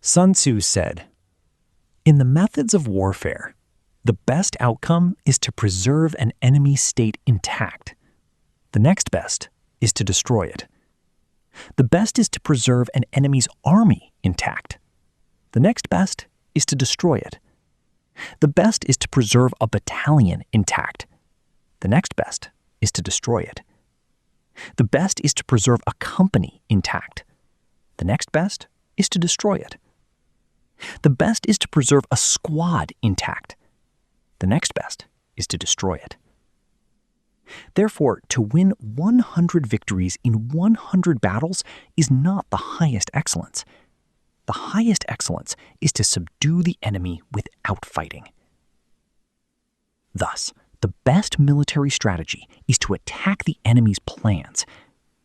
Sun Tzu said, "In the methods of warfare, the best outcome is to preserve an enemy state intact. The next best is to destroy it. The best is to preserve an enemy's army intact. The next best is to destroy it. The best is to preserve a battalion intact. The next best is to destroy it. The best is to preserve a company intact. The next best is to destroy it. The best is to preserve a squad intact. The next best is to destroy it." Therefore, to win 100 victories in 100 battles is not the highest excellence. The highest excellence is to subdue the enemy without fighting. Thus, the best military strategy is to attack the enemy's plans.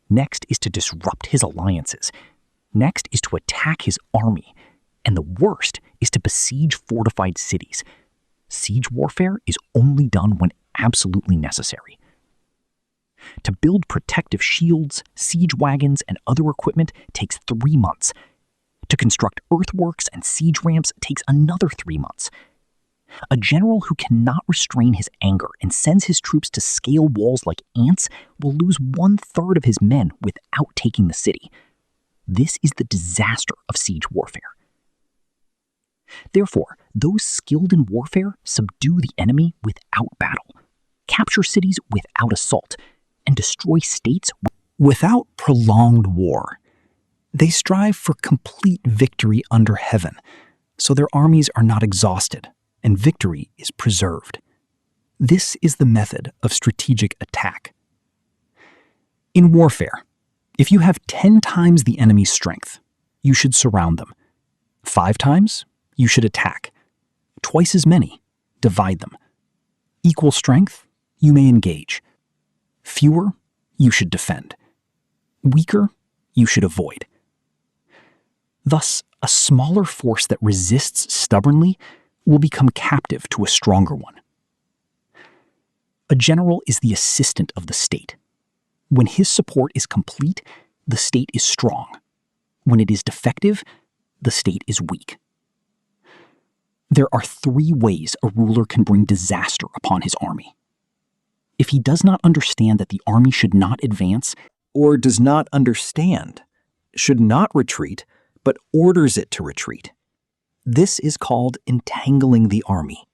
Next is to disrupt his alliances. Next is to attack his army. And the worst is to besiege fortified cities. Siege warfare is only done when absolutely necessary. To build protective shields, siege wagons, and other equipment takes 3 months. To construct earthworks and siege ramps takes another 3 months. A general who cannot restrain his anger and sends his troops to scale walls like ants will lose 1/3 of his men without taking the city. This is the disaster of siege warfare. Therefore, those skilled in warfare subdue the enemy without battle, capture cities without assault, and destroy states without prolonged war. They strive for complete victory under heaven, so their armies are not exhausted, and victory is preserved. This is the method of strategic attack. In warfare, if you have 10 times the enemy's strength, you should surround them. 5 times, you should attack. Twice as many, divide them. Equal strength, you may engage. Fewer, you should defend. Weaker, you should avoid. Thus, a smaller force that resists stubbornly will become captive to a stronger one. A general is the assistant of the state. When his support is complete, the state is strong. When it is defective, the state is weak. There are 3 ways a ruler can bring disaster upon his army. If he does not understand that the army should not advance, or does not understand, should not retreat, but orders it to retreat, this is called entangling the army.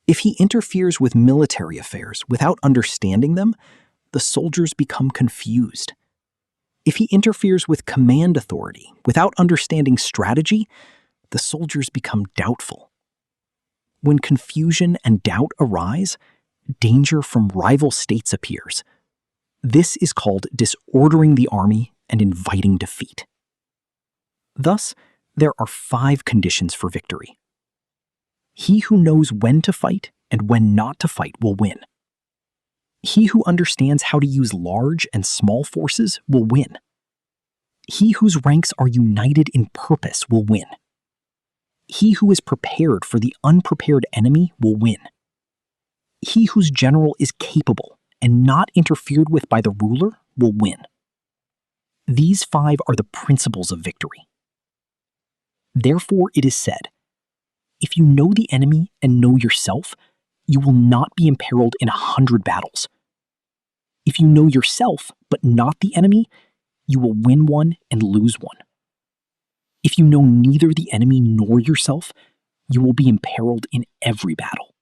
If he interferes with military affairs without understanding them, the soldiers become confused. If he interferes with command authority without understanding strategy, the soldiers become doubtful. When confusion and doubt arise, danger from rival states appears. This is called disordering the army and inviting defeat. Thus, there are 5 conditions for victory. He who knows when to fight and when not to fight will win. He who understands how to use large and small forces will win. He whose ranks are united in purpose will win. He who is prepared for the unprepared enemy will win. He whose general is capable and not interfered with by the ruler will win. These 5 are the principles of victory. Therefore it is said, if you know the enemy and know yourself, you will not be imperiled in 100 battles. If you know yourself but not the enemy, you will win one and lose one. If you know neither the enemy nor yourself, you will be imperiled in every battle.